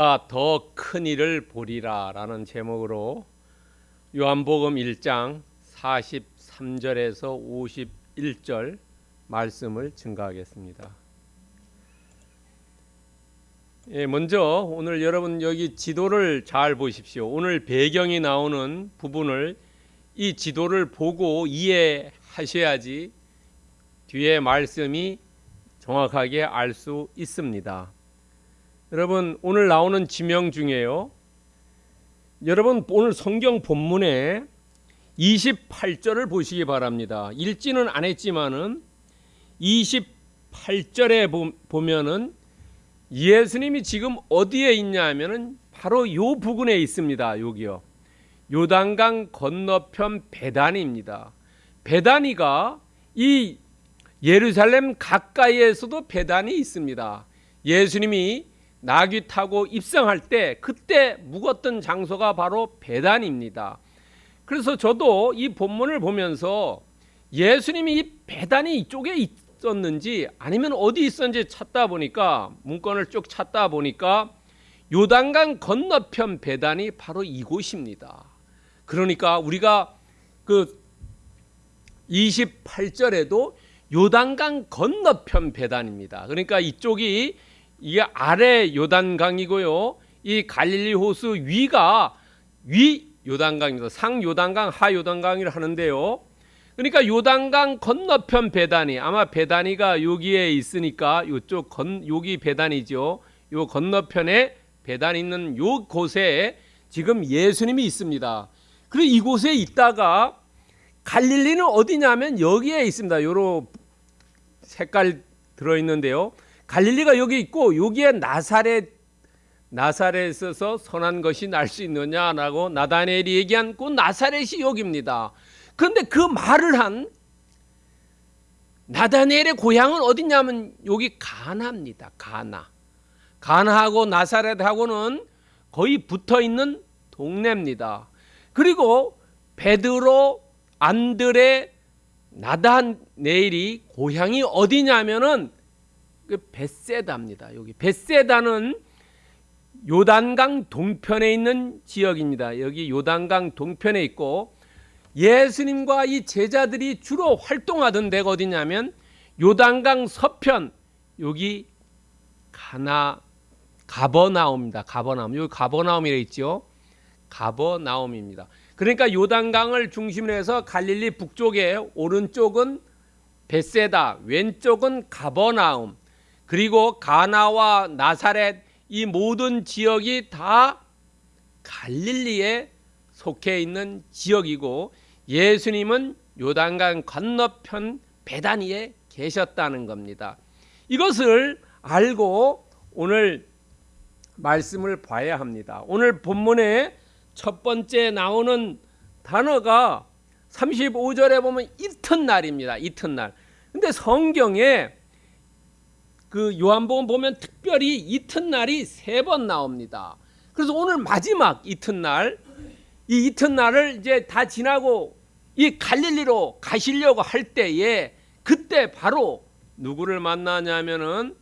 더 큰 일을 보리라 라는 제목으로 요한복음 1장 43절에서 51절 말씀을 증거하겠습니다. 먼저 오늘 여러분 여기 지도를 잘 보십시오. 오늘 배경이 나오는 부분을 이 지도를 보고 이해하셔야지 뒤에 말씀이 정확하게 알 수 있습니다. 여러분 오늘 나오는 지명 중에요, 여러분 오늘 성경 본문에 28절을 보시기 바랍니다. 읽지는 안 했지만은 28절에 보면은 예수님이 지금 어디에 있냐 하면은 바로 요 부근에 있습니다. 여기요, 요단강 건너편 베다니입니다. 베다니가 이 예루살렘 가까이에서도 베다니 있습니다. 예수님이 나귀 타고 입성할 때 그때 묵었던 장소가 바로 베다니입니다. 그래서 저도 이 본문을 보면서 예수님이 이 베다니 이쪽에 있었는지 아니면 어디 있었는지 찾다 보니까, 문건을 쭉 찾다 보니까 요단강 건너편 베다니 바로 이곳입니다. 그러니까 우리가 그 28절에도 요단강 건너편 베다니입니다. 그러니까 이쪽이 이게 아래 요단강이고요, 이 갈릴리 호수 위가 위 요단강입니다. 상 요단강, 하 요단강이라 하는데요. 그러니까 요단강 건너편 베다니, 아마 베다니가 여기에 있으니까 요쪽 여기 베다니죠. 요 건너편에 베다니 있는 요 곳에 지금 예수님이 있습니다. 그리고 이곳에 있다가 갈릴리는 어디냐면 여기에 있습니다. 요런 색깔 들어 있는데요. 갈릴리가 여기 있고 여기에 나사렛에서 선한 것이 날 수 있느냐라고 나다니엘이 얘기한 그 나사렛이 여기입니다. 그런데 그 말을 한 나다니엘의 고향은 어디냐면 여기 가나입니다. 가나하고 나사렛하고는 거의 붙어 있는 동네입니다. 그리고 베드로, 안드레, 나다니엘이 고향이 어디냐면은 그 벳세다입니다. 여기 벳세다는 요단강 동편에 있는 지역입니다. 여기 요단강 동편에 있고, 예수님과 이 제자들이 주로 활동하던 데가 어디냐면 요단강 서편, 여기 가버나움입니다. 가버나움, 여기 가버나움이라 있죠. 가버나움입니다. 그러니까 요단강을 중심으로 해서 갈릴리 북쪽에 오른쪽은 벳세다, 왼쪽은 가버나움, 그리고 가나와 나사렛, 이 모든 지역이 다 갈릴리에 속해 있는 지역이고, 예수님은 요단강 건너편 베다니에 계셨다는 겁니다. 이것을 알고 오늘 말씀을 봐야 합니다. 오늘 본문에 첫 번째 나오는 단어가 35절에 보면 이튿날입니다. 이튿날. 근데 성경에 그 요한복음 보면 특별히 이튿날이 3번 나옵니다. 그래서 오늘 마지막 이튿날, 이 이튿날을 이제 다 지나고 이 갈릴리로 가시려고 할 때에 그때 바로 누구를 만나냐면은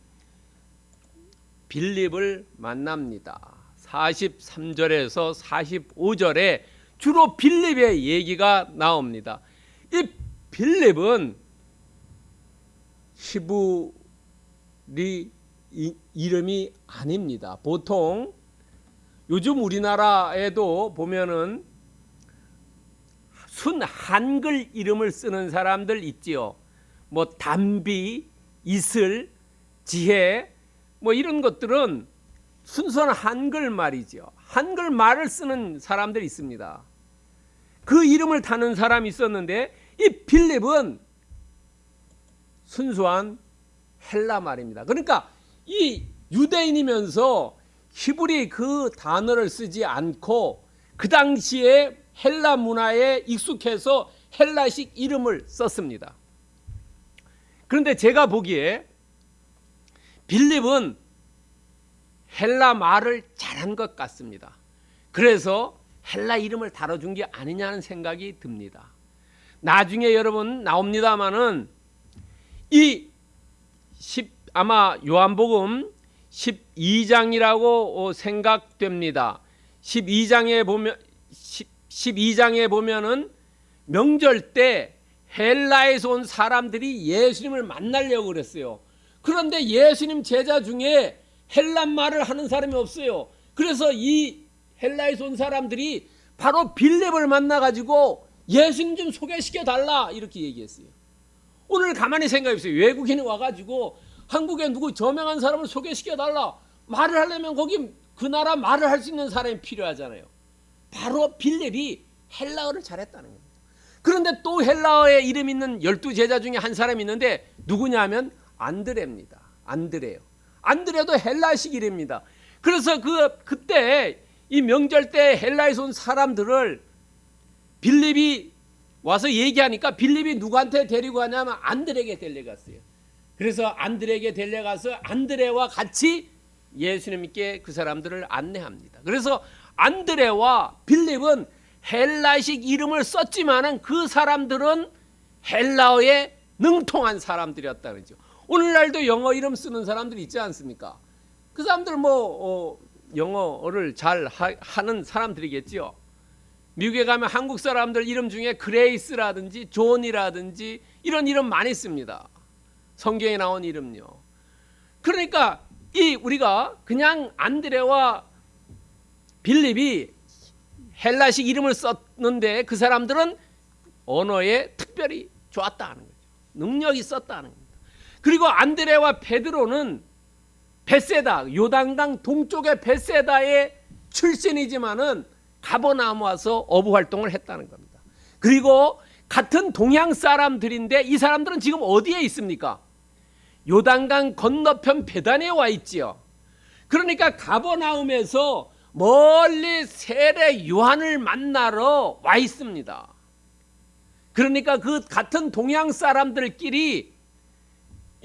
빌립을 만납니다. 43절에서 45절에 주로 빌립의 얘기가 나옵니다. 이 빌립은 히브리 이름이 아닙니다. 보통 요즘 우리나라에도 보면은 순 한글 이름을 쓰는 사람들 있지요. 뭐 담비, 이슬, 지혜, 뭐 이런 것들은 순수한 한글 말이죠. 한글 말을 쓰는 사람들이 있습니다. 그 이름을 타는 사람이 있었는데 이 빌립은 순수한 헬라 말입니다. 그러니까 이 유대인이면서 히브리 그 단어를 쓰지 않고 그 당시에 헬라 문화에 익숙해서 헬라식 이름을 썼습니다. 그런데 제가 보기에 빌립은 헬라 말을 잘한 것 같습니다. 그래서 헬라 이름을 달아준 게 아니냐는 생각이 듭니다. 나중에 여러분 나옵니다마는 이 아마 요한복음 12장이라고 생각됩니다. 12장에 보면은 명절 때 헬라에서 온 사람들이 예수님을 만나려고 그랬어요. 그런데 예수님 제자 중에 헬라 말을 하는 사람이 없어요. 그래서 이 헬라에서 온 사람들이 바로 빌립을 만나가지고 예수님 좀 소개시켜 달라 이렇게 얘기했어요. 오늘 가만히 생각해 보세요. 외국인이 와가지고 한국에 누구 저명한 사람을 소개시켜 달라 말을 하려면 거기 그 나라 말을 할 수 있는 사람이 필요하잖아요. 바로 빌립이 헬라어를 잘했다는 겁니다. 그런데 또 헬라어에 이름 있는 12제자 중에 한 사람이 있는데 누구냐 하면 안드레입니다. 안드레요. 안드레도 헬라식 이름입니다. 그래서 그때 이 명절 때 헬라에서 온 사람들을 빌립이 와서 얘기하니까 빌립이 누구한테 데리고 가냐면 안드레에게 데려갔어요. 그래서 안드레에게 데려가서 안드레와 같이 예수님께 그 사람들을 안내합니다. 그래서 안드레와 빌립은 헬라식 이름을 썼지만은 그 사람들은 헬라어에 능통한 사람들이었다는 거죠. 오늘날도 영어 이름 쓰는 사람들이 있지 않습니까? 그 사람들 영어를 잘 하는 사람들이겠죠. 미국에 가면 한국 사람들 이름 중에 그레이스라든지 존이라든지 이런 이름 많이 씁니다. 성경에 나온 이름요. 그러니까 우리가 그냥 안드레와 빌립이 헬라식 이름을 썼는데 그 사람들은 언어에 특별히 좋았다는 거죠. 능력이 있었다는 겁니다. 그리고 안드레와 베드로는 벳세다, 요단강 동쪽의 벳세다의 출신이지만은 가버나움 와서 어부 활동을 했다는 겁니다. 그리고 같은 동양 사람들인데 이 사람들은 지금 어디에 있습니까? 요단강 건너편 베단에 와 있지요. 그러니까 가버나움에서 멀리 세례 요한을 만나러 와 있습니다. 그러니까 그 같은 동양 사람들끼리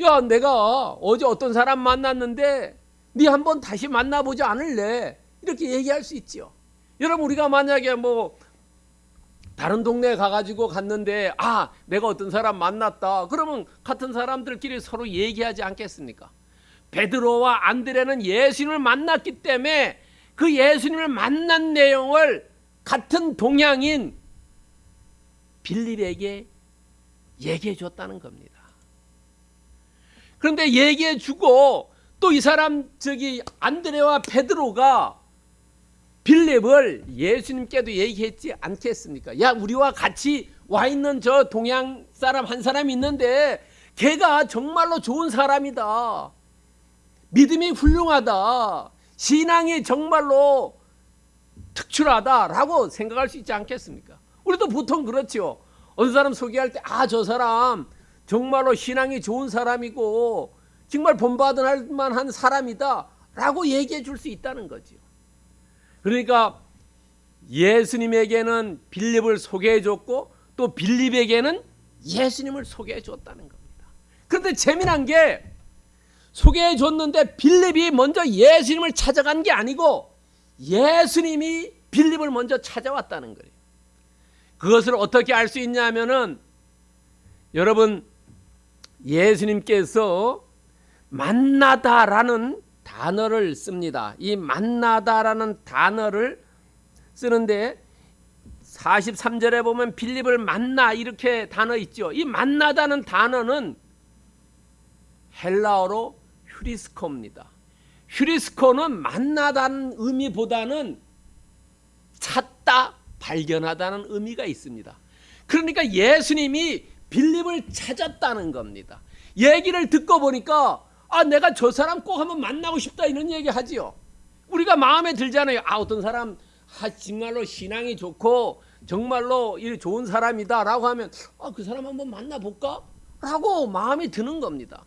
야, 내가 어제 어떤 사람 만났는데 네 한번 다시 만나보지 않을래? 이렇게 얘기할 수 있지요. 여러분, 우리가 만약에 다른 동네에 가가지고 갔는데 내가 어떤 사람 만났다. 그러면 같은 사람들끼리 서로 얘기하지 않겠습니까? 베드로와 안드레는 예수님을 만났기 때문에 그 예수님을 만난 내용을 같은 동양인 빌립에게 얘기해 줬다는 겁니다. 그런데 얘기해 주고 또 이 사람 안드레와 베드로가 빌립을 예수님께도 얘기했지 않겠습니까? 야, 우리와 같이 와 있는 저 동양 사람 한 사람이 있는데 걔가 정말로 좋은 사람이다. 믿음이 훌륭하다. 신앙이 정말로 특출하다라고 생각할 수 있지 않겠습니까? 우리도 보통 그렇죠. 어느 사람 소개할 때 저 사람 정말로 신앙이 좋은 사람이고 정말 본받을 만한 사람이다 라고 얘기해 줄 수 있다는 거죠. 그러니까 예수님에게는 빌립을 소개해 줬고 또 빌립에게는 예수님을 소개해 줬다는 겁니다. 그런데 재미난 게 소개해 줬는데 빌립이 먼저 예수님을 찾아간 게 아니고 예수님이 빌립을 먼저 찾아왔다는 거예요. 그것을 어떻게 알 수 있냐면은 여러분, 예수님께서 만나다라는 단어를 씁니다. 이 만나다라는 단어를 쓰는데 43절에 보면 빌립을 만나 이렇게 단어 있죠. 이 만나다는 단어는 헬라어로 휴리스코입니다. 휴리스코는 만나다는 의미보다는 찾다, 발견하다는 의미가 있습니다. 그러니까 예수님이 빌립을 찾았다는 겁니다. 얘기를 듣고 보니까 내가 저 사람 꼭 한번 만나고 싶다 이런 얘기 하지요. 우리가 마음에 들잖아요. 어떤 사람 정말로 신앙이 좋고 정말로 좋은 사람이다 라고 하면 그 사람 한번 만나볼까? 라고 마음이 드는 겁니다.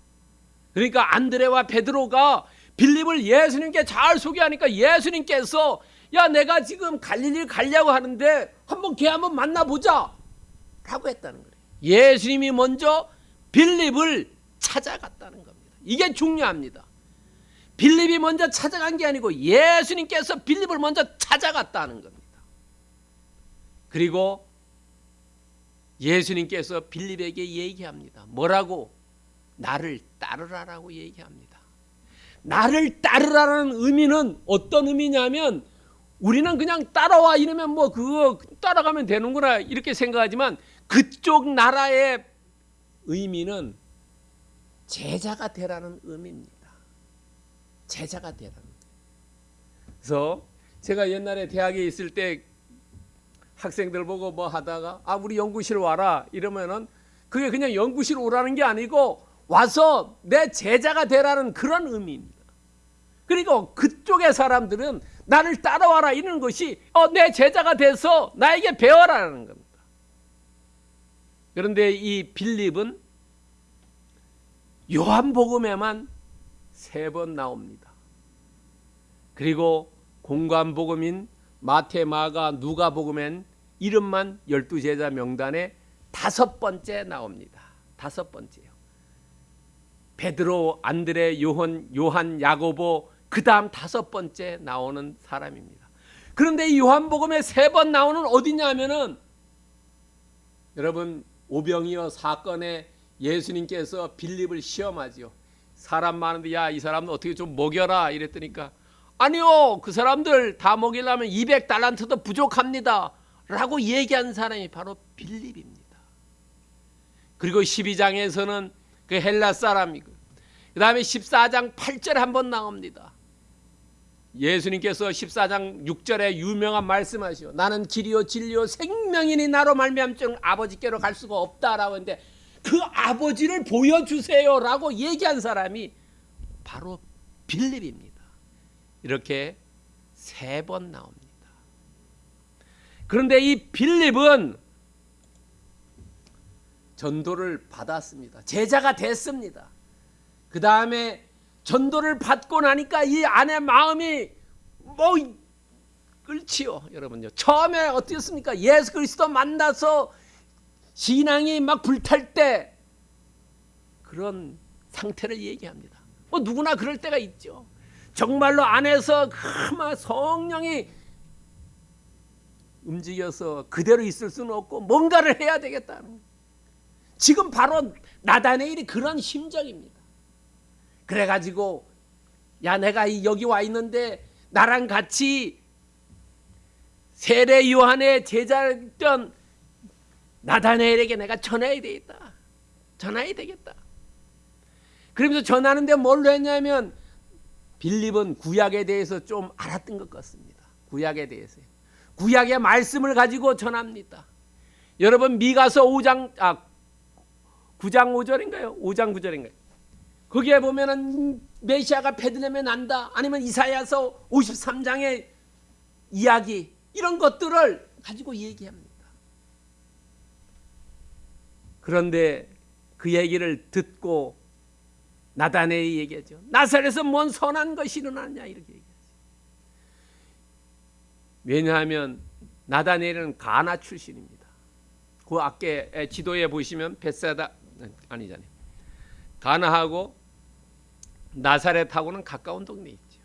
그러니까 안드레와 베드로가 빌립을 예수님께 잘 소개하니까 예수님께서 야, 내가 지금 갈릴리 가려고 하는데 걔 한번 만나보자 라고 했다는 거예요. 예수님이 먼저 빌립을 찾아갔다는 겁니다. 이게 중요합니다. 빌립이 먼저 찾아간 게 아니고 예수님께서 빌립을 먼저 찾아갔다는 겁니다. 그리고 예수님께서 빌립에게 얘기합니다. 뭐라고? 나를 따르라라고 얘기합니다. 나를 따르라는 의미는 어떤 의미냐면 우리는 그냥 따라와 이러면 뭐 그거 따라가면 되는구나 이렇게 생각하지만 그쪽 나라의 의미는 제자가 되라는 의미입니다. 제자가 되라는. 그래서 제가 옛날에 대학에 있을 때 학생들 보고 뭐 하다가 우리 연구실 와라 이러면은 그게 그냥 연구실 오라는 게 아니고 와서 내 제자가 되라는 그런 의미입니다. 그리고 그쪽의 사람들은 나를 따라와라 이런 것이 내 제자가 돼서 나에게 배워라는 겁니다. 그런데 이 빌립은 요한복음에만 3번 나옵니다. 그리고 공관복음인 마태, 마가, 누가복음엔 이름만 12제자 명단에 5번째 나옵니다. 5번째요. 베드로, 안드레, 요한, 야고보 그 다음 5번째 나오는 사람입니다. 그런데 이 요한복음에 3번 나오는 어디냐면은 여러분 오병이어 사건에 예수님께서 빌립을 시험하지요. 사람 많은데 야 이 사람은 어떻게 좀 먹여라 이랬더니까 아니요 그 사람들 다 먹이려면 200달란트도 부족합니다 라고 얘기한 사람이 바로 빌립입니다. 그리고 12장에서는 그 헬라 사람이고 그 다음에 14장 8절에 한번 나옵니다. 예수님께서 14장 6절에 유명한 말씀하시오. 나는 길이요 진리요 생명이니 나로 말미암지 아버지께로 갈 수가 없다라고 했는데 그 아버지를 보여주세요 라고 얘기한 사람이 바로 빌립입니다. 이렇게 3번 나옵니다. 그런데 이 빌립은 전도를 받았습니다. 제자가 됐습니다. 그 다음에 전도를 받고 나니까 이 안에 마음이 끓지요. 여러분요. 처음에 어떻습니까? 예수 그리스도 만나서 신앙이 막 불탈 때 그런 상태를 얘기합니다. 누구나 그럴 때가 있죠. 정말로 안에서 막 성령이 움직여서 그대로 있을 수는 없고 뭔가를 해야 되겠다는. 지금 바로 나다네일이 그런 심정입니다. 그래가지고 야 내가 여기 와 있는데 나랑 같이 세례 요한의 제자였던 나다네일에게 내가 전해야 되겠다. 전해야 되겠다. 그러면서 전하는데 뭘로 했냐면 빌립은 구약에 대해서 좀 알았던 것 같습니다. 구약에 대해서. 구약의 말씀을 가지고 전합니다. 여러분 미가서 9장 5절인가요? 5장 9절인가요? 거기에 보면은 메시아가 베들레헴에 난다. 아니면 이사야서 53장의 이야기 이런 것들을 가지고 얘기합니다. 그런데 그 얘기를 듣고 나다네일이 얘기하죠. 나사렛에서 뭔 선한 것이 일어났냐 이렇게 얘기하죠. 왜냐하면 나다네일은 가나 출신입니다. 그 앞에 지도에 보시면 벳사다 아니잖아요. 가나하고 나사렛하고는 가까운 동네에 있죠.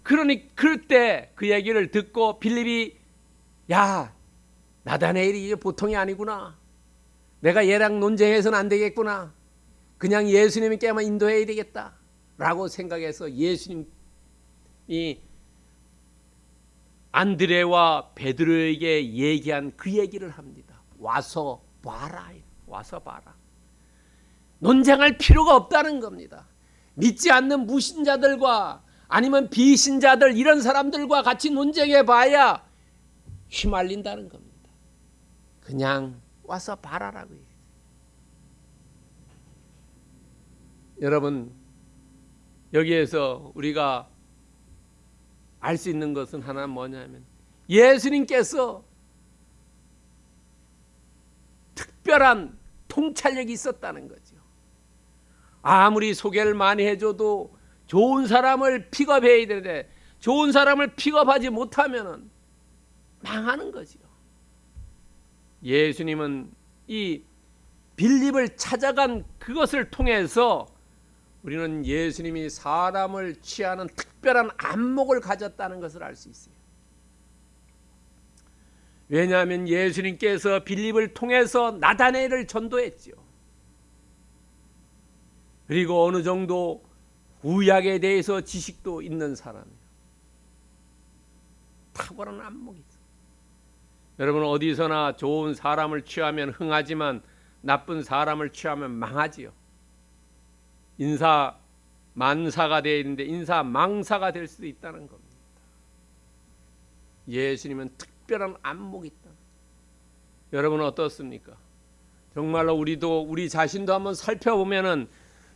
그러니 그럴 때 그 얘기를 듣고 빌립이 야 나다네일이 이게 보통이 아니구나. 내가 얘랑 논쟁해서는 안 되겠구나. 그냥 예수님께만 인도해야 되겠다 라고 생각해서 예수님이 안드레와 베드로에게 얘기한 그 얘기를 합니다. 와서 봐라. 와서 봐라. 논쟁할 필요가 없다는 겁니다. 믿지 않는 무신자들과 아니면 비신자들 이런 사람들과 같이 논쟁해 봐야 휘말린다는 겁니다. 그냥 와서 봐라라고 해요. 여러분 여기에서 우리가 알 수 있는 것은 하나 뭐냐면 예수님께서 특별한 통찰력이 있었다는 거죠. 아무리 소개를 많이 해줘도 좋은 사람을 픽업해야 되는데 좋은 사람을 픽업하지 못하면 망하는 거죠. 예수님은 이 빌립을 찾아간 그것을 통해서 우리는 예수님이 사람을 취하는 특별한 안목을 가졌다는 것을 알 수 있어요. 왜냐하면 예수님께서 빌립을 통해서 나다네일을 전도했죠. 그리고 어느 정도 구약에 대해서 지식도 있는 사람이에요. 탁월한 안목이 있어요. 여러분, 어디서나 좋은 사람을 취하면 흥하지만 나쁜 사람을 취하면 망하지요. 인사 만사가 되어 있는데 인사 망사가 될 수도 있다는 겁니다. 예수님은 특별한 안목이 있다. 여러분은 어떻습니까? 정말로 우리도 우리 자신도 한번 살펴보면은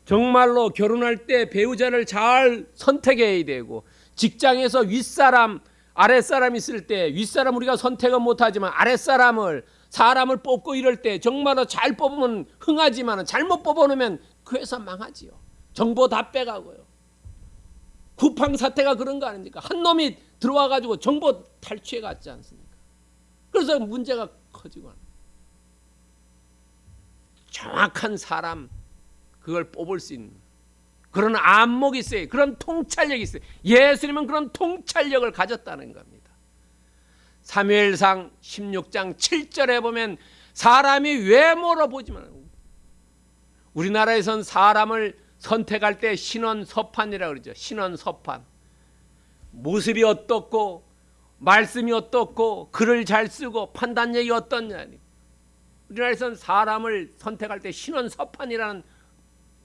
정말로 결혼할 때 배우자를 잘 선택해야 되고, 직장에서 윗사람 아랫사람 있을 때 윗사람 우리가 선택은 못하지만 아랫사람을 사람을 뽑고 이럴 때 정말로 잘 뽑으면 흥하지만 잘못 뽑아놓으면 그 회사 망하지요. 정보 다 빼가고요. 쿠팡 사태가 그런 거 아닙니까? 한 놈이 들어와가지고 정보 탈취해 갔지 않습니까? 그래서 문제가 커지고 하는. 정확한 사람, 그걸 뽑을 수 있는 그런 안목이 있어요. 그런 통찰력이 있어요. 예수님은 그런 통찰력을 가졌다는 겁니다. 사무엘상 16장 7절에 보면 사람이 외모로 보지만, 우리나라에선 사람을 선택할 때 신원서판이라고 그러죠. 신원서판. 모습이 어떻고 말씀이 어떻고 글을 잘 쓰고 판단력이 어떻냐. 우리나라에선 사람을 선택할 때 신원서판이라는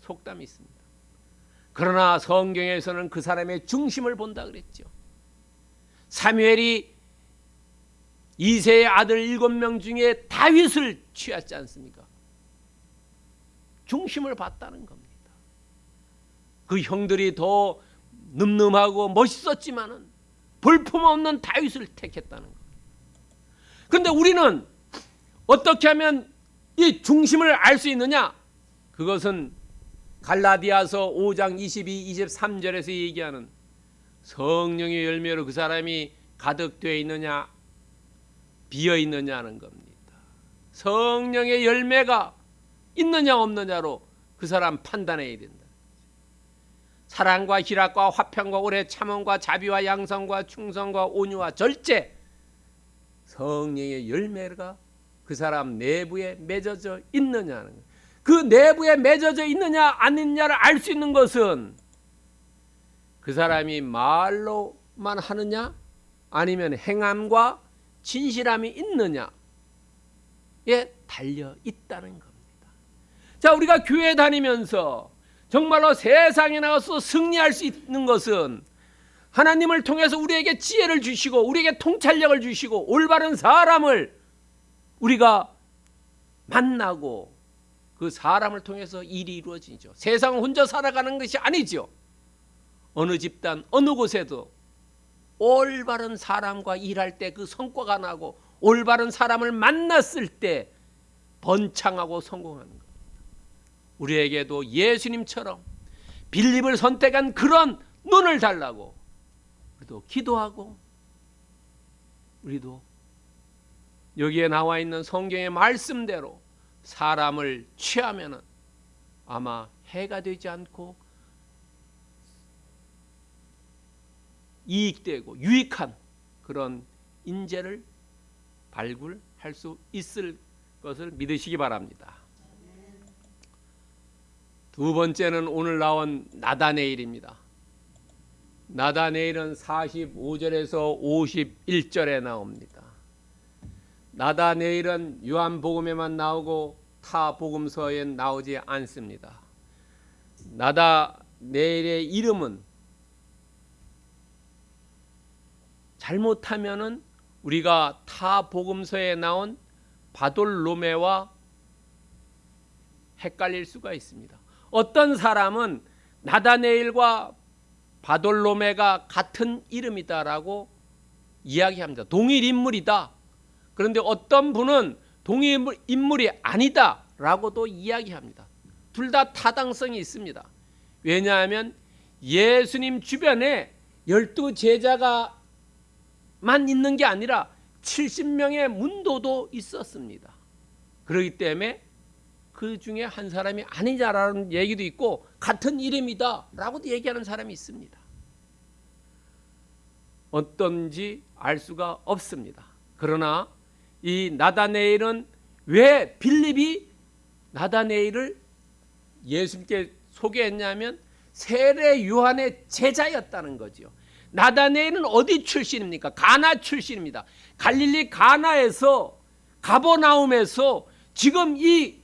속담이 있습니다. 그러나 성경에서는 그 사람의 중심을 본다 그랬죠. 사무엘이 이새의 아들 7명 중에 다윗을 취하지 않습니까? 중심을 봤다는 겁니다. 그 형들이 더 늠름하고 멋있었지만은 볼품없는 다윗을 택했다는 겁니다. 그런데 우리는 어떻게 하면 이 중심을 알 수 있느냐? 그것은 갈라디아서 5장 22, 23절에서 얘기하는 성령의 열매로 그 사람이 가득되어 있느냐 비어 있느냐는 겁니다. 성령의 열매가 있느냐 없느냐로 그 사람 판단해야 된다. 사랑과 희락과 화평과 오래 참음과 자비와 양성과 충성과 온유와 절제, 성령의 열매가 그 사람 내부에 맺어져 있느냐는 거예요. 그 내부에 맺어져 있느냐 안 있느냐를 알 수 있는 것은 그 사람이 말로만 하느냐 아니면 행함과 진실함이 있느냐에 달려 있다는 겁니다. 자, 우리가 교회 다니면서 정말로 세상에 나가서 승리할 수 있는 것은 하나님을 통해서 우리에게 지혜를 주시고 우리에게 통찰력을 주시고 올바른 사람을 우리가 만나고 그 사람을 통해서 일이 이루어지죠. 세상은 혼자 살아가는 것이 아니죠. 어느 집단 어느 곳에도 올바른 사람과 일할 때 그 성과가 나고 올바른 사람을 만났을 때 번창하고 성공하는 겁니다. 우리에게도 예수님처럼 빌립을 선택한 그런 눈을 달라고 우리도 기도하고, 우리도 여기에 나와 있는 성경의 말씀대로 사람을 취하면은 아마 해가 되지 않고 이익되고 유익한 그런 인재를 발굴할 수 있을 것을 믿으시기 바랍니다. 두 번째는 오늘 나온 나다네일입니다. 나다네일은 45절에서 51절에 나옵니다. 나다네일은 요한복음에만 나오고 타 복음서에 나오지 않습니다. 나다네일의 이름은 잘못하면은 우리가 타 복음서에 나온 바돌로메와 헷갈릴 수가 있습니다. 어떤 사람은 나다네일과 바돌로메가 같은 이름이다라고 이야기합니다. 동일 인물이다. 그런데 어떤 분은 동일 인물이 아니다라고도 이야기합니다. 둘 다 타당성이 있습니다. 왜냐하면 예수님 주변에 12제자가만 있는 게 아니라 70명의 문도도 있었습니다. 그렇기 때문에 그 중에 한 사람이 아니냐라는 얘기도 있고 같은 이름이다 라고도 얘기하는 사람이 있습니다. 어떤지 알 수가 없습니다. 그러나 이 나다네일은 왜 빌립이 나다네일을 예수님께 소개했냐면 세례 요한의 제자였다는 거죠. 나다네엘은 어디 출신입니까? 가나 출신입니다. 갈릴리 가나에서, 가버나움에서 지금 이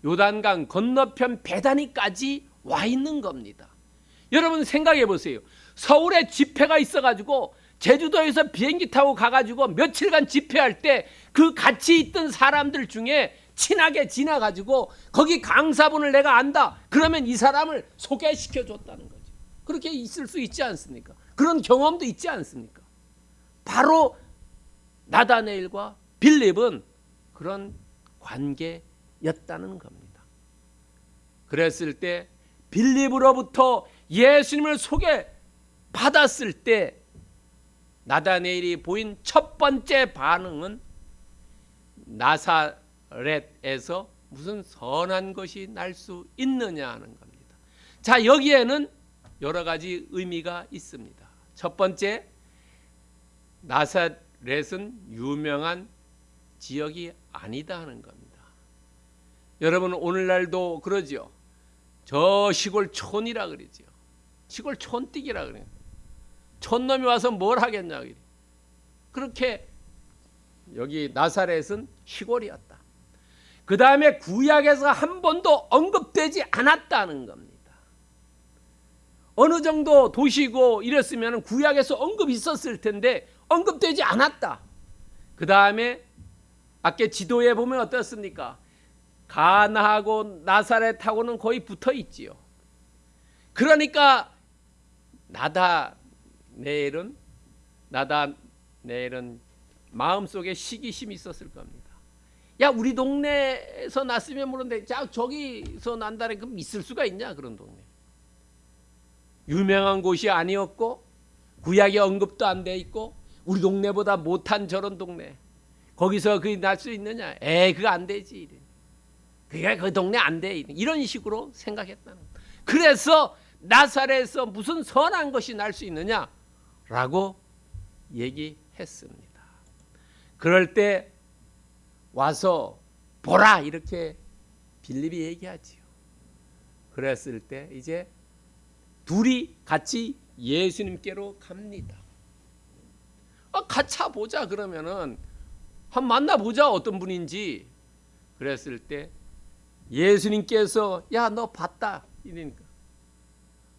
요단강 건너편 베다니까지 와 있는 겁니다. 여러분 생각해 보세요. 서울에 집회가 있어가지고 제주도에서 비행기 타고 가가지고 며칠간 집회할 때 그 같이 있던 사람들 중에 친하게 지나가지고 거기 강사분을 내가 안다. 그러면 이 사람을 소개시켜 줬다는 거죠. 그렇게 있을 수 있지 않습니까? 그런 경험도 있지 않습니까? 바로 나다네일과 빌립은 그런 관계였다는 겁니다. 그랬을 때 빌립으로부터 예수님을 소개받았을 때 나다네일이 보인 첫 번째 반응은 나사렛에서 무슨 선한 것이 날 수 있느냐 하는 겁니다. 자, 여기에는 여러 가지 의미가 있습니다. 첫 번째, 나사렛은 유명한 지역이 아니다 하는 겁니다. 여러분 오늘날도 그러죠. 저 시골 촌이라 그러죠. 시골 촌띠기라 그래요. 촌놈이 와서 뭘 하겠냐. 그렇게 여기 나사렛은 시골이었다. 그 다음에 구약에서 한 번도 언급되지 않았다는 겁니다. 어느 정도 도시고 이랬으면 구약에서 언급이 있었을 텐데 언급되지 않았다. 그 다음에 아까 지도에 보면 어떻습니까? 가나하고 나사렛하고는 거의 붙어 있지요. 그러니까 나다네엘은 마음속에 시기심이 있었을 겁니다. 야, 우리 동네에서 났으면 모르는데 저기서 난다는 그 있을 수가 있냐, 그런 동네. 유명한 곳이 아니었고 구약에 언급도 안 돼 있고 우리 동네보다 못한 저런 동네. 거기서 그게 날 수 있느냐? 그거 안 되지. 그게 그 동네 안 돼. 이런 식으로 생각했다는 거예요. 그래서 나사렛에서 무슨 선한 것이 날 수 있느냐라고 얘기했습니다. 그럴 때 와서 보라 이렇게 빌립이 얘기하지요. 그랬을 때 이제 둘이 같이 예수님께로 갑니다. 같이 보자 그러면은 한 만나보자 어떤 분인지. 그랬을 때 예수님께서 야, 너 봤다 이러니까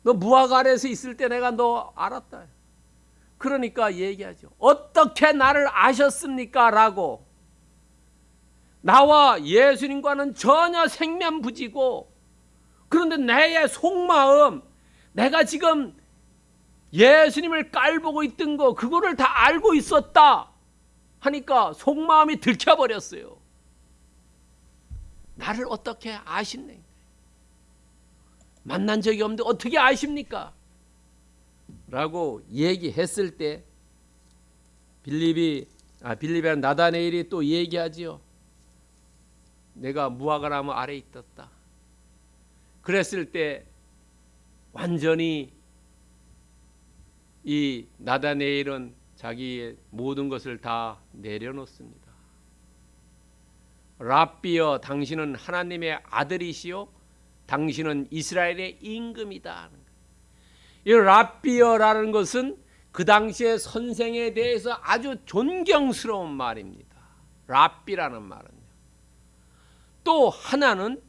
너 무화과 아래에서 있을 때 내가 너 알았다. 그러니까 얘기하죠. 어떻게 나를 아셨습니까? 라고. 나와 예수님과는 전혀 생면부지고 그런데 내 속마음, 내가 지금 예수님을 깔보고 있던 거 그거를 다 알고 있었다 하니까 속마음이 들켜버렸어요. 나를 어떻게 아시네? 만난 적이 없는데 어떻게 아십니까? 라고 얘기했을 때 빌립이란 나다네일이 또 얘기하지요. 내가 무화과나무 아래 있었다. 그랬을 때 완전히 이 나다네일은 자기의 모든 것을 다 내려놓습니다. 랍비여, 당신은 하나님의 아들이시요 당신은 이스라엘의 임금이다. 이 랍비여라는 것은 그 당시의 선생에 대해서 아주 존경스러운 말입니다. 랍비라는 말은요. 또 하나는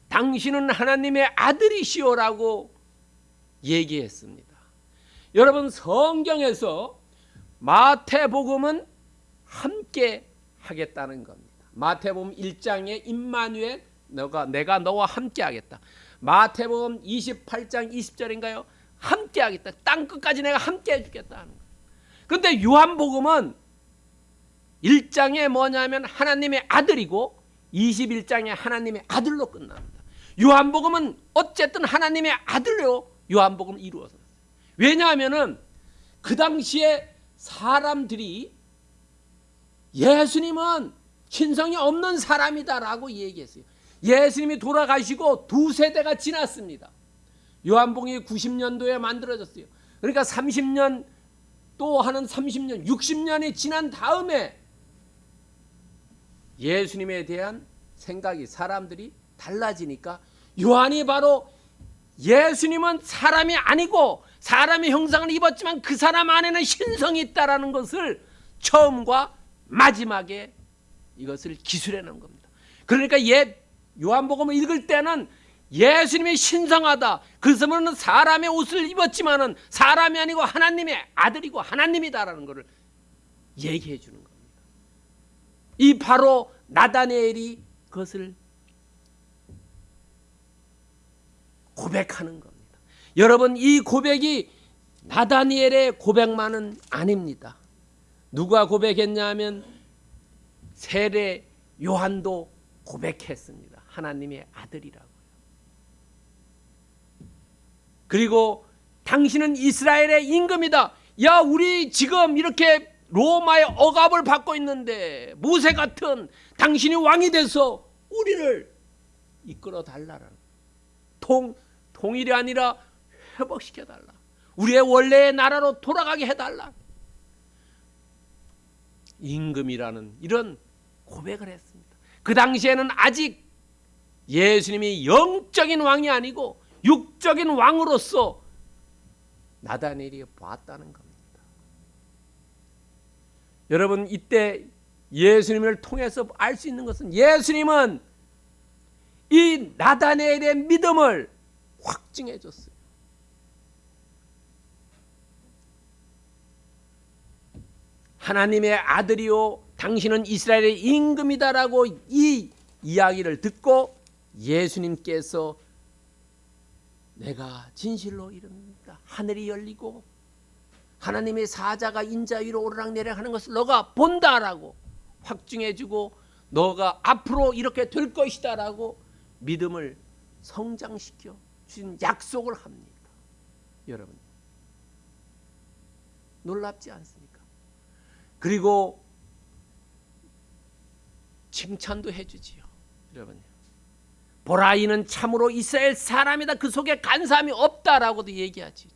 당신은 하나님의 아들이시오라고 얘기했습니다. 여러분 성경에서 마태복음은 함께 하겠다는 겁니다. 마태복음 1장에 임마누엘 내가 너와 함께 하겠다. 마태복음 28장 20절인가요? 함께 하겠다. 땅끝까지 내가 함께 해주겠다 하는 거예요. 그런데 요한복음은 1장에 뭐냐면 하나님의 아들이고 21장에 하나님의 아들로 끝납니다. 요한복음은 어쨌든 하나님의 아들로 요한복음을 이루어졌어요. 왜냐하면 그 당시에 사람들이 예수님은 신성이 없는 사람이다라고 얘기했어요. 예수님이 돌아가시고 두 세대가 지났습니다. 요한복음이 90년도에 만들어졌어요. 그러니까 30년 또 하는 30년, 60년이 지난 다음에 예수님에 대한 생각이 사람들이 달라지니까 요한이 바로 예수님은 사람이 아니고 사람의 형상을 입었지만 그 사람 안에는 신성이 있다라는 것을 처음과 마지막에 이것을 기술해 놓은 겁니다. 그러니까 요한복음을 읽을 때는 예수님이 신성하다, 그 사람은 사람의 옷을 입었지만은 사람이 아니고 하나님의 아들이고 하나님이다라는 것을 얘기해 주는 겁니다. 이 바로 나다니엘이 그것을 고백하는 겁니다. 여러분, 이 고백이 나다니엘의 고백만은 아닙니다. 누가 고백했냐면 세례 요한도 고백했습니다. 하나님의 아들이라고요. 그리고 당신은 이스라엘의 임금이다. 야, 우리 지금 이렇게 로마의 억압을 받고 있는데 모세 같은 당신이 왕이 돼서 우리를 이끌어 달라는, 통일이 아니라 회복시켜 달라. 우리의 원래의 나라로 돌아가게 해달라. 임금이라는 이런 고백을 했습니다. 그 당시에는 아직 예수님이 영적인 왕이 아니고 육적인 왕으로서 나다니엘이 봤다는 겁니다. 여러분, 이때 예수님을 통해서 알 수 있는 것은 예수님은 이 나다니엘의 믿음을 확증해 줬어요. 하나님의 아들이요 당신은 이스라엘의 임금이다라고 이 이야기를 듣고 예수님께서 내가 진실로 이릅니다. 하늘이 열리고 하나님의 사자가 인자 위로 오르락내리락 하는 것을 너가 본다라고 확증해주고 너가 앞으로 이렇게 될 것이다라고 믿음을 성장시켜 주신 약속을 합니다. 여러분, 놀랍지 않습니까? 그리고 칭찬도 해주지요. 여러분, 보라, 이는 참으로 이스라엘 사람이다. 그 속에 간사함이 없다라고도 얘기하지요.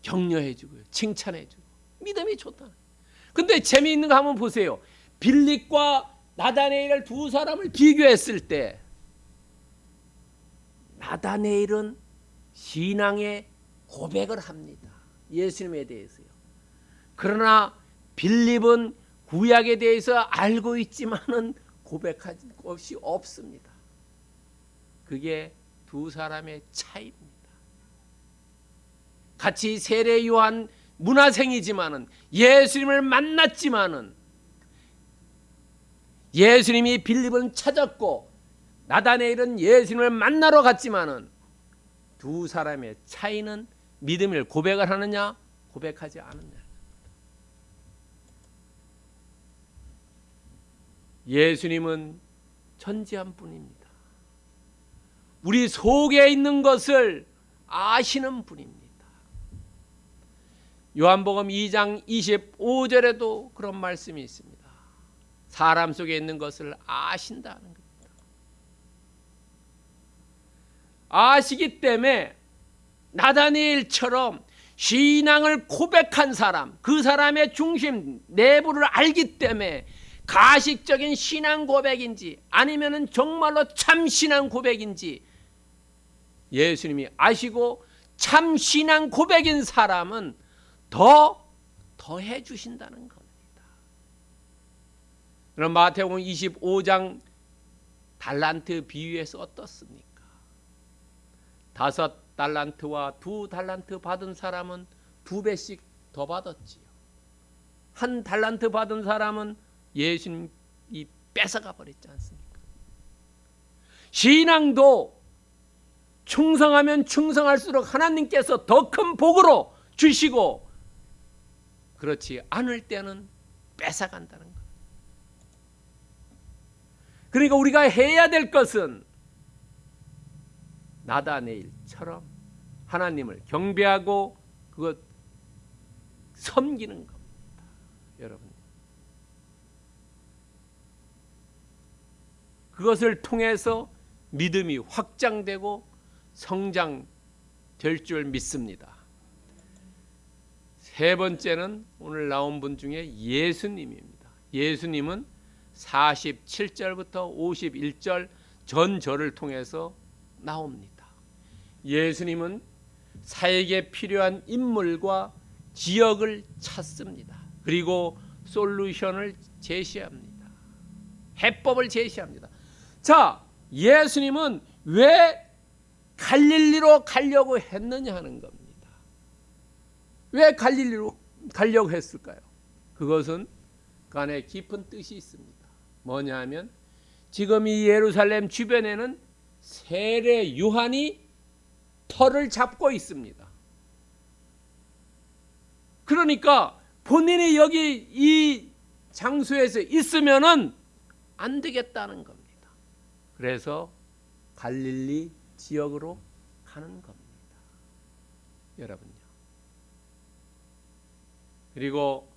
격려해주고요, 칭찬해주고 믿음이 좋다. 근데 재미있는 거 한번 보세요. 빌립과 나다니엘 두 사람을 비교했을 때 나다니엘은 신앙의 고백을 합니다. 예수님에 대해서요. 그러나 빌립은 구약에 대해서 알고 있지만은 고백할 것이 없습니다. 그게 두 사람의 차이입니다. 같이 세례 요한 문화생이지만은 예수님을 만났지만은 예수님이 빌립은 찾았고 나다니엘은 예수님을 만나러 갔지만은 두 사람의 차이는 믿음을 고백을 하느냐 고백하지 않느냐. 예수님은 전지한 분입니다. 우리 속에 있는 것을 아시는 분입니다. 요한복음 2장 25절에도 그런 말씀이 있습니다. 사람 속에 있는 것을 아신다는 겁니다. 아시기 때문에 나다니엘처럼 신앙을 고백한 사람, 그 사람의 중심 내부를 알기 때문에 가식적인 신앙 고백인지 아니면은 정말로 참 신앙 고백인지 예수님이 아시고 참 신앙 고백인 사람은 더 해주신다는 겁니다. 그럼 마태복음 25장 달란트 비유에서 어떻습니까? 5달란트와 2달란트 받은 사람은 2배씩 더 받았지요. 1달란트 받은 사람은 예수님이 뺏어가 버렸지 않습니까? 신앙도 충성하면 충성할수록 하나님께서 더 큰 복으로 주시고 그렇지 않을 때는 뺏어간다는 것. 그러니까 우리가 해야 될 것은 나다니엘처럼 하나님을 경배하고 그것 섬기는 겁니다. 여러분, 그것을 통해서 믿음이 확장되고 성장될 줄 믿습니다. 세 번째는 오늘 나온 분 중에 예수님입니다. 예수님은 47절부터 51절 전절을 통해서 나옵니다. 예수님은 사역에 필요한 인물과 지역을 찾습니다. 그리고 솔루션을 제시합니다. 해법을 제시합니다. 자, 예수님은 왜 갈릴리로 가려고 했느냐 하는 겁니다. 왜 갈릴리로 가려고 했을까요? 그것은 그 안에 깊은 뜻이 있습니다. 뭐냐 하면 지금 이 예루살렘 주변에는 세례 요한이 터를 잡고 있습니다. 그러니까 본인이 여기 이 장소에서 있으면은 안 되겠다는 겁니다. 그래서 갈릴리 지역으로 가는 겁니다. 여러분요. 그리고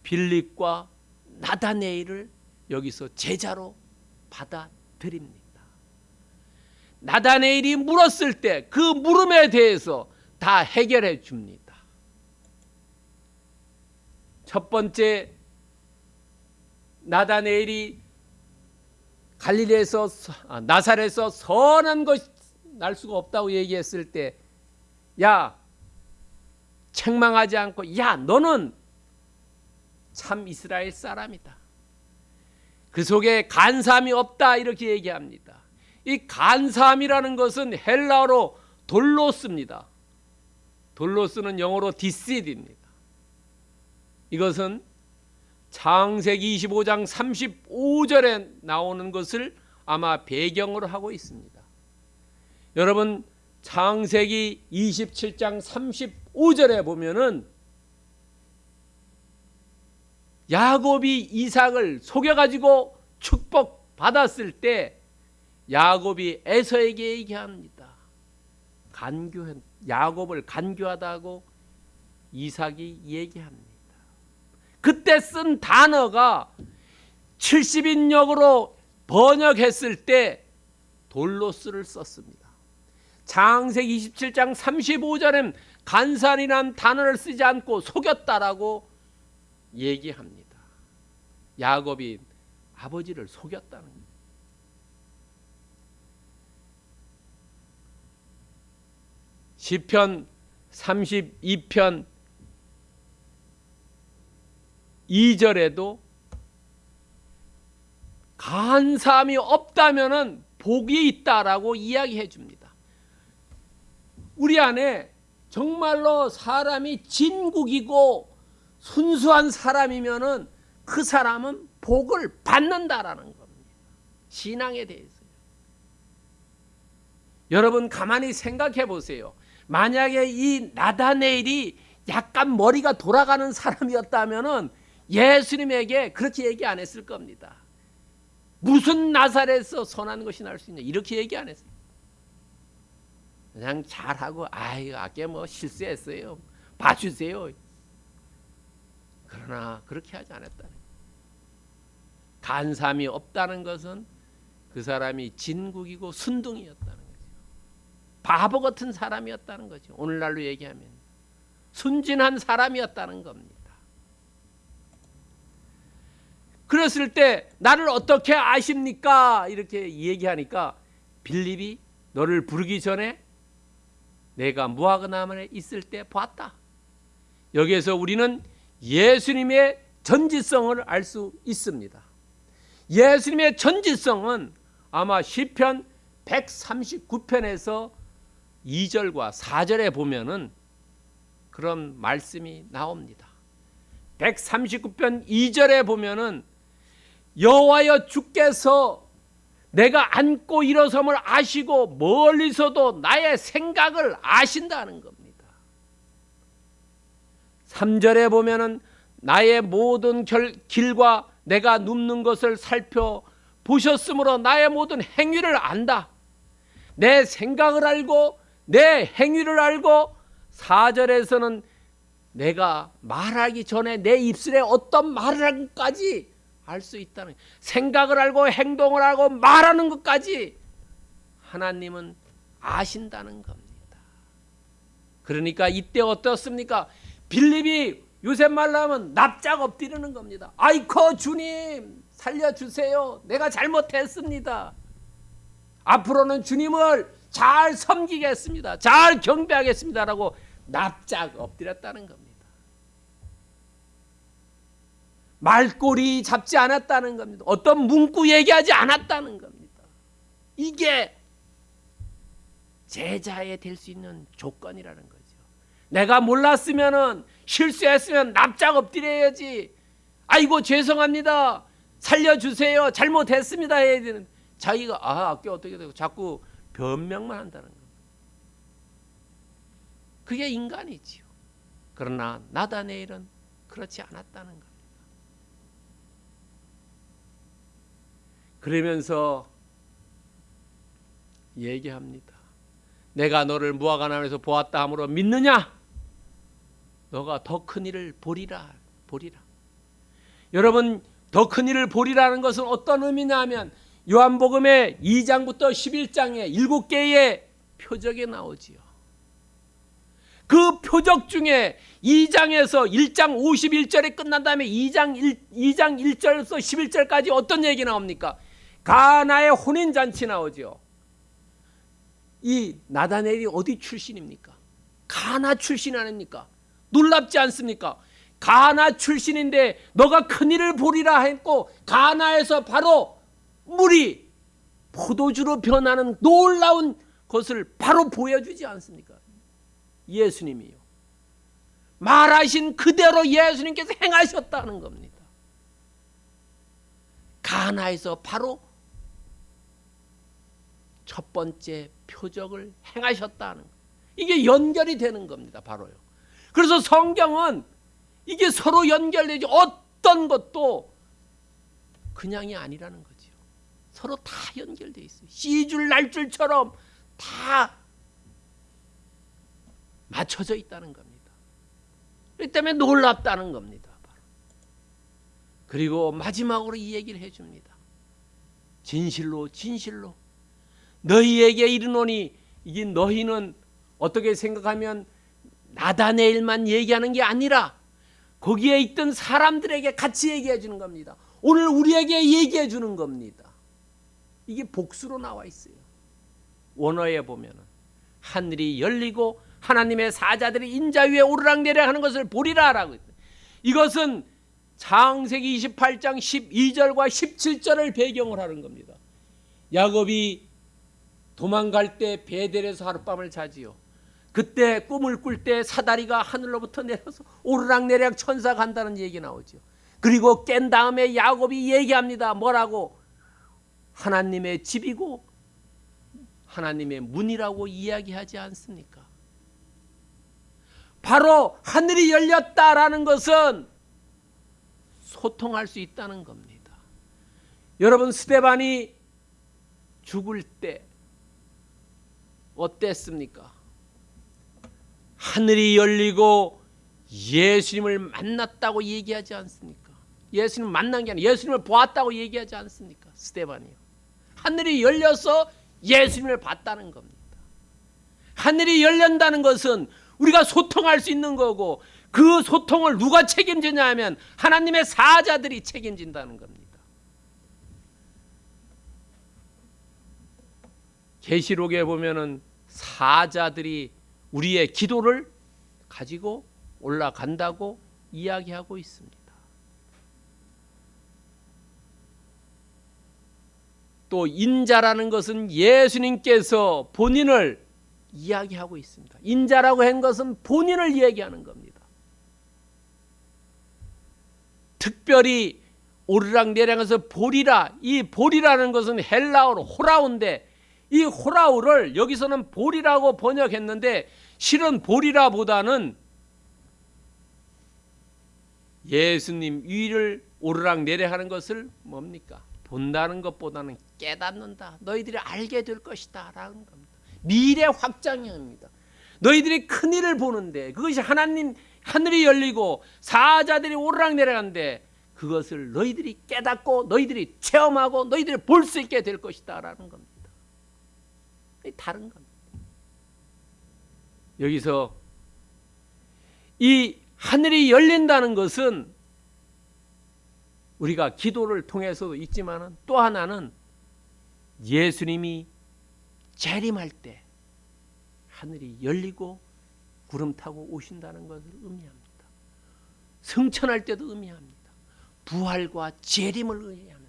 빌립과 나다네일을 여기서 제자로 받아들입니다. 나다네일이 물었을 때 그 물음에 대해서 다 해결해 줍니다. 첫 번째, 나다네일이 갈릴리에서 나사렛에서 선한 것이 날 수가 없다고 얘기했을 때, 야, 책망하지 않고, 야, 너는 참 이스라엘 사람이다. 그 속에 간사함이 없다, 이렇게 얘기합니다. 이 간사함이라는 것은 헬라어로 돌로스입니다. 돌로스는 영어로 디시드입니다. 이것은 창세기 25장 35절에 나오는 것을 아마 배경으로 하고 있습니다. 여러분, 창세기 27장 35절에 보면은 야곱이 이삭을 속여가지고 축복받았을 때 야곱이 에서에게 얘기합니다. 야곱을 간교하다고 이삭이 얘기합니다. 그때 쓴 단어가 70인역으로 번역했을 때 돌로스를 썼습니다. 창세기 27장 35절엔 간산이란 단어를 쓰지 않고 속였다라고 얘기합니다. 야곱이 아버지를 속였다는 겁니다. 시편 32편 2절에도 간사함이 없다면은 복이 있다라고 이야기해 줍니다. 우리 안에 정말로 사람이 진국이고 순수한 사람이면은 그 사람은 복을 받는다라는 겁니다. 신앙에 대해서요. 여러분 가만히 생각해 보세요. 만약에 이 나다네일이 약간 머리가 돌아가는 사람이었다면은 예수님에게 그렇게 얘기 안 했을 겁니다. 무슨 나사렛에서 선한 것이 날 수 있냐 이렇게 얘기 안 했어요. 그냥 잘하고 아이고 아까 뭐 실수했어요. 봐주세요. 그러나 그렇게 하지 않았다는 거예요. 간사함이 없다는 것은 그 사람이 진국이고 순둥이였다는 거죠. 바보 같은 사람이었다는 거죠. 오늘날로 얘기하면 순진한 사람이었다는 겁니다. 그랬을 때 나를 어떻게 아십니까? 이렇게 얘기하니까 빌립이 너를 부르기 전에 내가 무화과나무에 있을 때 봤다. 여기에서 우리는 예수님의 전지성을 알 수 있습니다. 예수님의 전지성은 아마 시편 139편에서 2절과 4절에 보면은 그런 말씀이 나옵니다. 139편 2절에 보면은 여호와여 주께서 내가 앉고 일어섬을 아시고 멀리서도 나의 생각을 아신다는 겁니다. 3절에 보면은 나의 모든 길과 내가 눕는 것을 살펴보셨으므로 나의 모든 행위를 안다. 내 생각을 알고 내 행위를 알고 4절에서는 내가 말하기 전에 내 입술에 어떤 말을 하는까지 알 수 있다는 거예요. 생각을 알고 행동을 하고 말하는 것까지 하나님은 아신다는 겁니다. 그러니까 이때 어떻습니까? 빌립이 요새 말로 하면 납작 엎드리는 겁니다. 아이코 주님 살려주세요. 내가 잘못했습니다. 앞으로는 주님을 잘 섬기겠습니다. 잘 경배하겠습니다라고 납작 엎드렸다는 겁니다. 말꼬리 잡지 않았다는 겁니다. 어떤 문구 얘기하지 않았다는 겁니다. 이게 제자에 될 수 있는 조건이라는 거죠. 내가 몰랐으면은 실수했으면 납작 엎드려야지. 아이고 죄송합니다. 살려주세요. 잘못했습니다 해야 되는. 자기가 아까 어떻게 되고 자꾸 변명만 한다는 겁니다. 그게 인간이지요. 그러나 나다네엘은 그렇지 않았다는 겁니다. 그러면서 얘기합니다. 내가 너를 무화과나무에서 보았다 하므로 믿느냐? 너가 더 큰 일을 보리라. 여러분, 더 큰 일을 보리라는 것은 어떤 의미냐 하면 요한복음의 2장부터 11장에 7개의 표적이 나오지요. 그 표적 중에 2장에서 1장 51절에 끝난 다음에 2장 1절에서 11절까지 어떤 얘기 나옵니까? 가나의 혼인잔치 나오죠. 이 나다네엘이 어디 출신입니까? 가나 출신 아닙니까? 놀랍지 않습니까? 가나 출신인데 너가 큰일을 보리라 했고 가나에서 바로 물이 포도주로 변하는 놀라운 것을 바로 보여주지 않습니까? 예수님이요. 말하신 그대로 예수님께서 행하셨다는 겁니다. 가나에서 바로 첫 번째 표적을 행하셨다는 것. 이게 연결이 되는 겁니다. 바로요. 그래서 성경은 이게 서로 연결되지 어떤 것도 그냥이 아니라는 거죠. 서로 다 연결되어 있어요. 씨줄 날줄처럼 다 맞춰져 있다는 겁니다. 그렇기 때문에 놀랍다는 겁니다. 바로. 그리고 마지막으로 이 얘기를 해줍니다. 진실로 너희에게 이르노니, 이게 너희는 어떻게 생각하면 나다네엘만 얘기하는 게 아니라 거기에 있던 사람들에게 같이 얘기해 주는 겁니다. 오늘 우리에게 얘기해 주는 겁니다. 이게 복수로 나와 있어요. 원어에 보면은 하늘이 열리고 하나님의 사자들이 인자 위에 오르락내리락 하는 것을 보리라라고 했어요. 이것은 창세기 28장 12절과 17절을 배경으로 하는 겁니다. 야곱이 도망갈 때 베델에서 하룻밤을 자지요. 그때 꿈을 꿀 때 사다리가 하늘로부터 내려서 오르락내리락 천사 간다는 얘기 나오죠. 그리고 깬 다음에 야곱이 얘기합니다. 뭐라고? 하나님의 집이고 하나님의 문이라고 이야기하지 않습니까? 바로 하늘이 열렸다라는 것은 소통할 수 있다는 겁니다. 여러분, 스데반이 죽을 때 어땠습니까? 하늘이 열리고 예수님을 만났다고 얘기하지 않습니까? 예수님을 만난 게 아니라 예수님을 보았다고 얘기하지 않습니까? 스데반이요. 하늘이 열려서 예수님을 봤다는 겁니다. 하늘이 열린다는 것은 우리가 소통할 수 있는 거고, 그 소통을 누가 책임지냐 하면 하나님의 사자들이 책임진다는 겁니다. 계시록에 보면은 사자들이 우리의 기도를 가지고 올라간다고 이야기하고 있습니다. 또 인자라는 것은 예수님께서 본인을 이야기하고 있습니다. 인자라고 한 것은 본인을 얘기하는 겁니다. 특별히 오르락내리락해서 보리라, 이 보리라는 것은 헬라어로 호라우인데, 이 호라우를 여기서는 보리라고 번역했는데 실은 보리라보다는 예수님 위를 오르락내리락하는 것을 뭡니까? 본다는 것보다는 깨닫는다. 너희들이 알게 될 것이다 라는 겁니다. 미래 확장형입니다. 너희들이 큰 일을 보는데 그것이 하늘이 열리고 사자들이 오르락내리락하는데 그것을 너희들이 깨닫고 너희들이 체험하고 너희들이 볼 수 있게 될 것이다 라는 겁니다. 다른 겁니다. 여기서 이 하늘이 열린다는 것은 우리가 기도를 통해서도 있지만은 또 하나는 예수님이 재림할 때 하늘이 열리고 구름 타고 오신다는 것을 의미합니다. 승천할 때도 의미합니다. 부활과 재림을 의미합니다.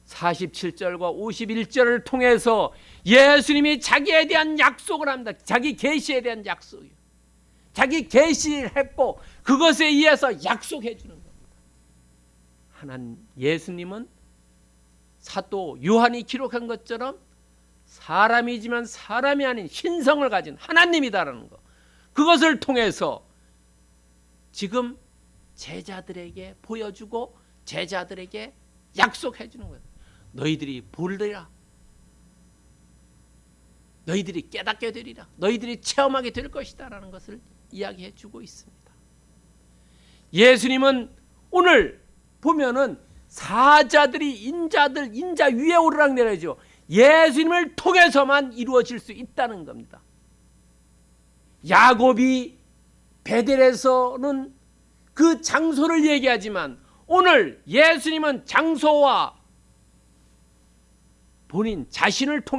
47절과 51절을 통해서 예수님이 자기에 대한 약속을 합니다. 자기 계시에 대한 약속이에요. 자기 계시를 했고 그것에 의해서 약속해 주는 겁니다. 하나님 예수님은 사도 요한이 기록한 것처럼 사람이지만 사람이 아닌 신성을 가진 하나님이다라는 것. 그것을 통해서 지금 제자들에게 보여주고 제자들에게 약속해 주는 거예요. 너희들이 보리라. 너희들이 깨닫게 되리라. 너희들이 체험하게 될 것이다 라는 것을 이야기해 주고 있습니다. 예수님은 오늘 보면은 사자들이 인자 위에 오르락 내리죠. 예수님을 통해서만 이루어질 수 있다는 겁니다. 야곱이 베델에서는 그 장소를 얘기하지만 오늘 예수님은 장소와 본인 자신을 통해